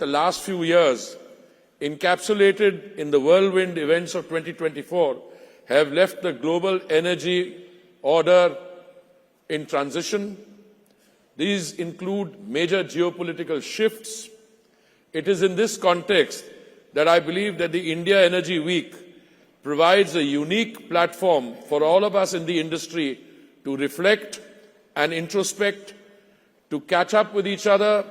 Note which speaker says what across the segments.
Speaker 1: the last few years, encapsulated in the whirlwind events of 2024, have left the global energy order in transition. These include major geopolitical shifts. It is in this context that I believe that the India Energy Week provides a unique platform for all of us in the industry to reflect and introspect, to catch up with each other,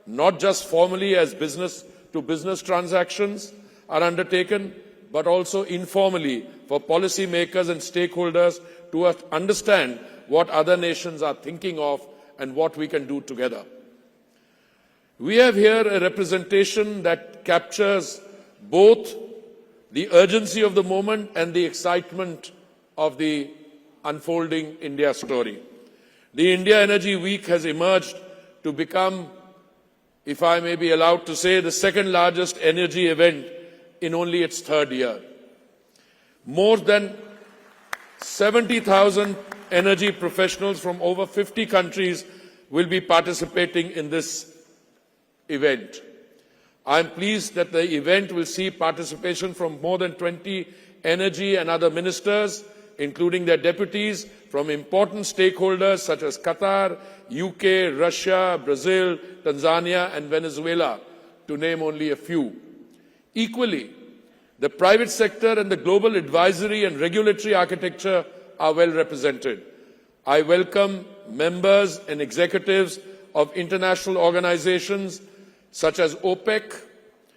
Speaker 1: not just formally as business-to-business transactions are undertaken, but also informally for policymakers and stakeholders to understand what other nations are thinking of and what we can do together. We have here a representation that captures both the urgency of the moment and the excitement of the unfolding India story. The India Energy Week has emerged to become, if I may be allowed to say, the second largest energy event in only its third year. More than 70,000 energy professionals from over 50 countries will be participating in this event. I am pleased that the event will see participation from more than 20 energy and other ministers, including their deputies, from important stakeholders such as Qatar, UK, Russia, Brazil, Tanzania and Venezuela, to name only a few. Equally, the private sector and the global advisory and regulatory architecture are well represented. I welcome members and executives of international organizations such as OPEC,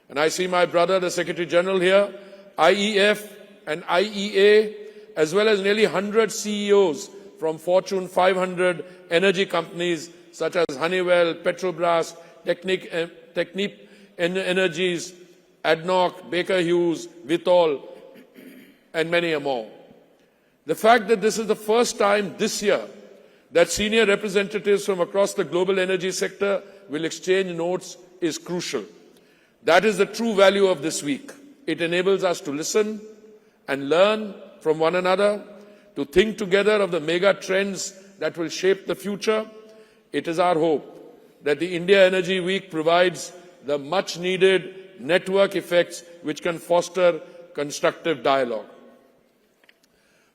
Speaker 1: and I see my brother, the Secretary General here, IEF and IEA, as well as nearly 100 CEOs from Fortune 500 energy companies such as Honeywell, Petrobras, Technip Energies, ADNOC, Baker Hughes, Vitol, and many more. The fact that this is the first time this year that senior representatives from across the global energy sector will exchange notes is crucial. That is the true value of this week. It enables us to listen and learn from one another, to think together of the mega trends that will shape the future. It is our hope that the India Energy Week provides the much needed network effects which can foster constructive dialogue.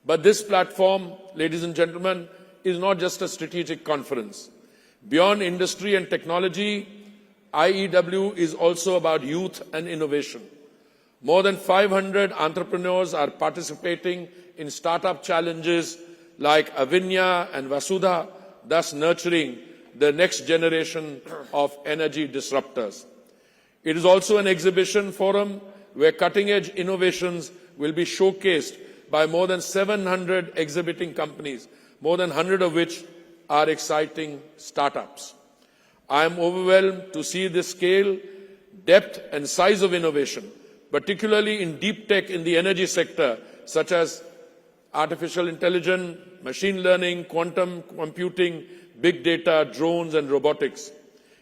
Speaker 1: But this platform, ladies and gentlemen, is not just a strategic conference. Beyond industry and technology, IEW is also about youth and innovation. More than 500 entrepreneurs are participating in startup challenges like Avinya and Vasudha, thus nurturing the next generation of energy disruptors. It is also an exhibition forum where cutting-edge innovations will be showcased by more than 700 exhibiting companies, more than 100 of which are exciting startups. I am overwhelmed to see the scale, depth and size of innovation, particularly in deep tech in the energy sector, such as artificial intelligence, machine learning, quantum computing, big data, drones and robotics.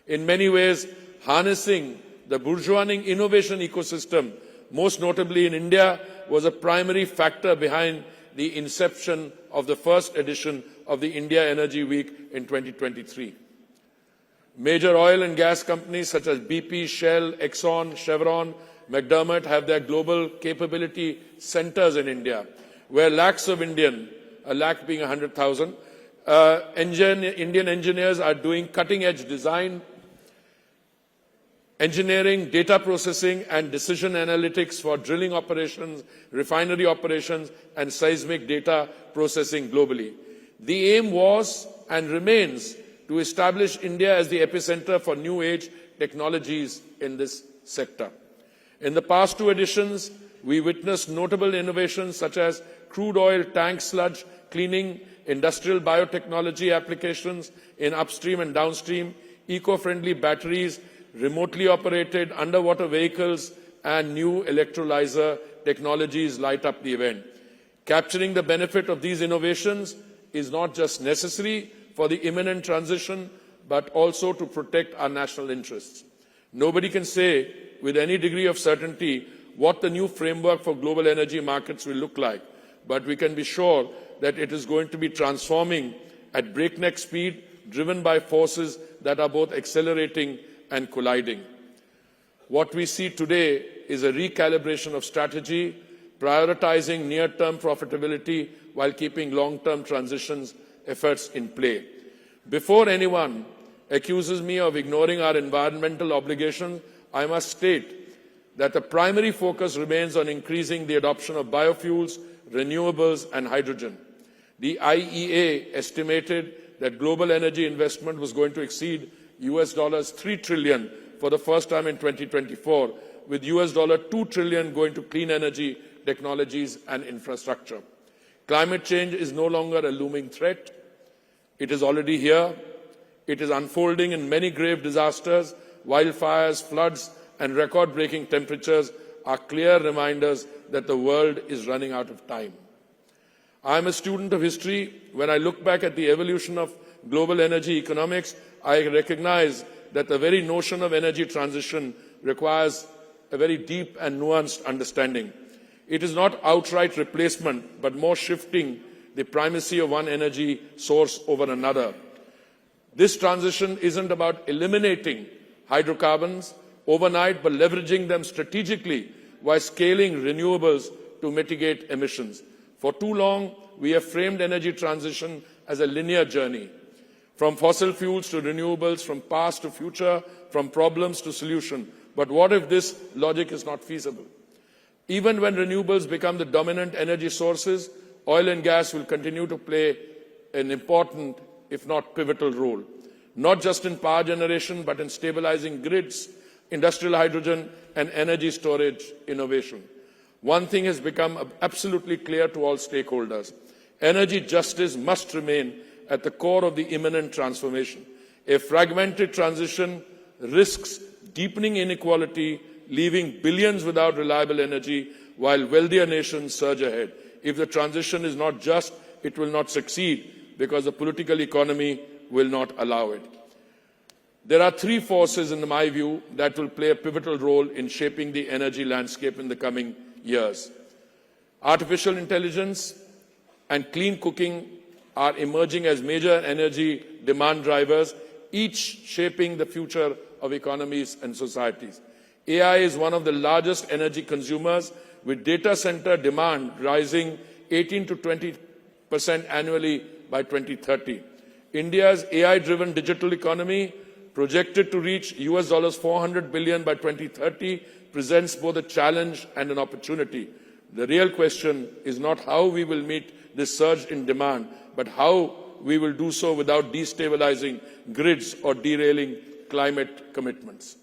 Speaker 1: In many ways, harnessing the burgeoning innovation ecosystem, most notably in India, was a primary factor behind the inception of the first edition of the India Energy Week in 2023. Major oil and gas companies such as BP, Shell, Exxon, Chevron, McDermott have their global capability centers in India, where lakhs of Indian, a lakh being 100,000, Indian engineers are doing cutting-edge design, engineering, data processing and decision analytics for drilling operations, refinery operations and seismic data processing globally. The aim was and remains to establish India as the epicenter for new age technologies in this sector. In the past two editions, we witnessed notable innovations such as crude oil tank sludge cleaning, industrial biotechnology applications in upstream and downstream, eco-friendly batteries, remotely operated underwater vehicles and new electrolyzer technologies light up the event. Capturing the benefit of these innovations is not just necessary for the imminent transition, but also to protect our national interests. Nobody can say with any degree of certainty what the new framework for global energy markets will look like, but we can be sure that it is going to be transforming at breakneck speed, driven by forces that are both accelerating and colliding. What we see today is a recalibration of strategy, prioritizing near-term profitability while keeping long-term transitions efforts in play. Before anyone accuses me of ignoring our environmental obligations, I must state that the primary focus remains on increasing the adoption of biofuels, renewables and hydrogen. The IEA estimated that global energy investment was going to exceed $3 trillion for the first time in 2024, with $2 trillion going to clean energy, technologies and infrastructure. Climate change is no longer a looming threat. It is already here. It is unfolding in many grave disasters. Wildfires, floods and record-breaking temperatures are clear reminders that the world is running out of time. I am a student of history. When I look back at the evolution of global energy economics, I recognize that the very notion of energy transition requires a very deep and nuanced understanding. It is not outright replacement, but more shifting the primacy of one energy source over another. This transition isn't about eliminating hydrocarbons overnight, but leveraging them strategically while scaling renewables to mitigate emissions. For too long, we have framed energy transition as a linear journey, from fossil fuels to renewables, from past to future, from problems to solution. But what if this logic is not feasible? Even when renewables become the dominant energy sources, oil and gas will continue to play an important, if not pivotal role, not just in power generation, but in stabilizing grids, industrial hydrogen and energy storage innovation. One thing has become absolutely clear to all stakeholders. Energy justice must remain at the core of the imminent transformation. A fragmented transition risks deepening inequality, leaving billions without reliable energy, while wealthier nations surge ahead. If the transition is not just, it will not succeed, because the political economy will not allow it. There are three forces, in my view, that will play a pivotal role in shaping the energy landscape in the coming years. Artificial intelligence and clean cooking are emerging as major energy demand drivers, each shaping the future of economies and societies. AI is one of the largest energy consumers, with data center demand rising 18 to 20% annually by 2030. India's AI-driven digital economy, projected to reach $400 billion by 2030, presents both a challenge and an opportunity. The real question is not how we will meet this surge in demand, but how we will do so without destabilizing grids or derailing climate commitments.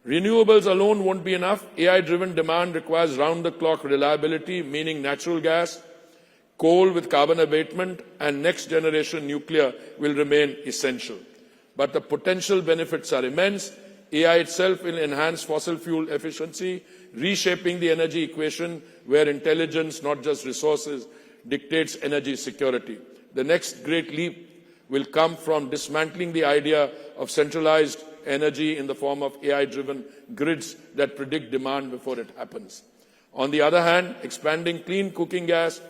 Speaker 1: Renewables alone won't be enough. AI-driven demand requires round-the-clock reliability, meaning natural gas, coal with carbon abatement, and next-generation nuclear will remain essential. But the potential benefits are immense. AI itself will enhance fossil fuel efficiency, reshaping the energy equation where intelligence, not just resources, dictates energy security. The next great leap will come from dismantling the idea of centralized energy in the form of AI-driven grids that predict demand before it happens. On the other hand, expanding clean cooking gas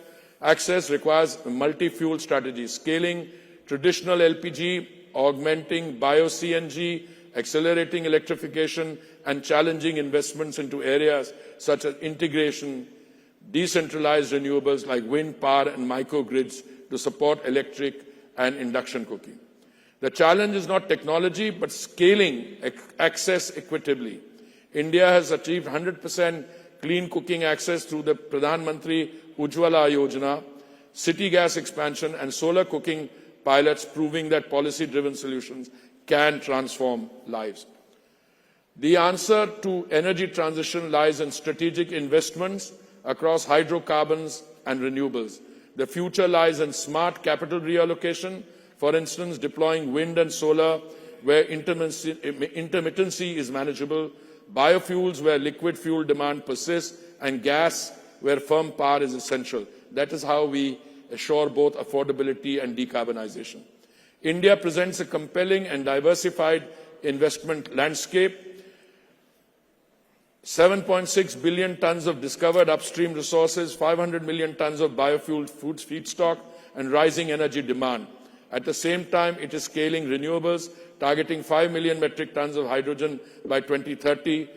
Speaker 1: access requires a multi-fuel strategy, scaling traditional LPG, augmenting bio-CNG, accelerating electrification, and challenging investments into areas such as integration, decentralized renewables like wind power and microgrids to support electric and induction cooking. The challenge is not technology, but scaling access equitably. India has achieved 100% clean cooking access through the Pradhan Mantri Ujjwala Yojana, city gas expansion, and solar cooking pilots, proving that policy-driven solutions can transform lives. The answer to energy transition lies in strategic investments across hydrocarbons and renewables. The future lies in smart capital reallocation, for instance, deploying wind and solar where intermittency is manageable, biofuels where liquid fuel demand persists, and gas where firm power is essential. That is how we assure both affordability and decarbonization. India presents a compelling and diversified investment landscape. 7.6 billion tons of discovered upstream resources, 500 million tons of biofuel foods feedstock, and rising energy demand. At the same time, it is scaling renewables, targeting 5 million metric tons of hydrogen by 2030,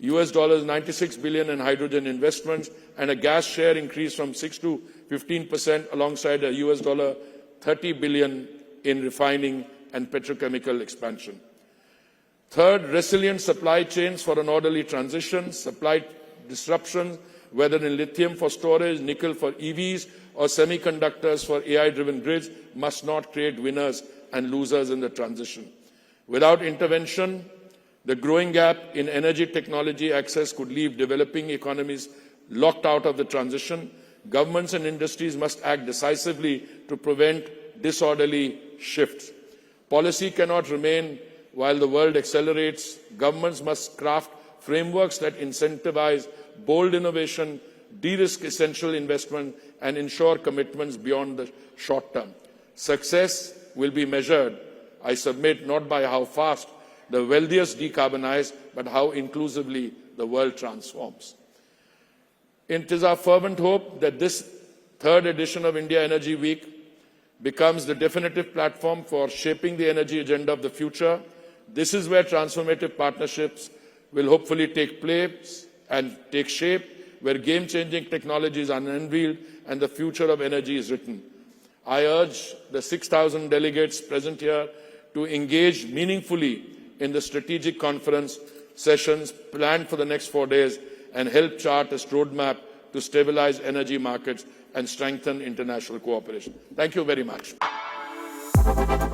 Speaker 1: $96 billion in hydrogen investments, and a gas share increase from 6 to 15% alongside a $30 billion in refining and petrochemical expansion. Third, resilient supply chains for an orderly transition. Supply disruptions, whether in lithium for storage, nickel for EVs, or semiconductors for AI-driven grids, must not create winners and losers in the transition. Without intervention, the growing gap in energy technology access could leave developing economies locked out of the transition. Governments and industries must act decisively to prevent disorderly shifts. Policy cannot remain while the world accelerates. Governments must craft frameworks that incentivize bold innovation, de-risk essential investment, and ensure commitments beyond the short term. Success will be measured, I submit, not by how fast the wealthiest decarbonize, but how inclusively the world transforms. It is our fervent hope that this third edition of India Energy Week becomes the definitive platform for shaping the energy agenda of the future. This is where transformative partnerships will hopefully take place and take shape, where game-changing technologies are unveiled and the future of energy is written. I urge the 6,000 delegates present here to engage meaningfully in the strategic conference sessions planned for the next 4 days and help chart a roadmap to stabilize energy markets and strengthen international cooperation. Thank you very much.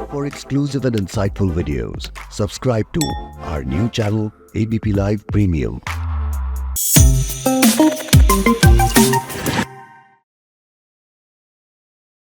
Speaker 2: For exclusive and insightful videos, subscribe to our new channel, ABP Live Premium.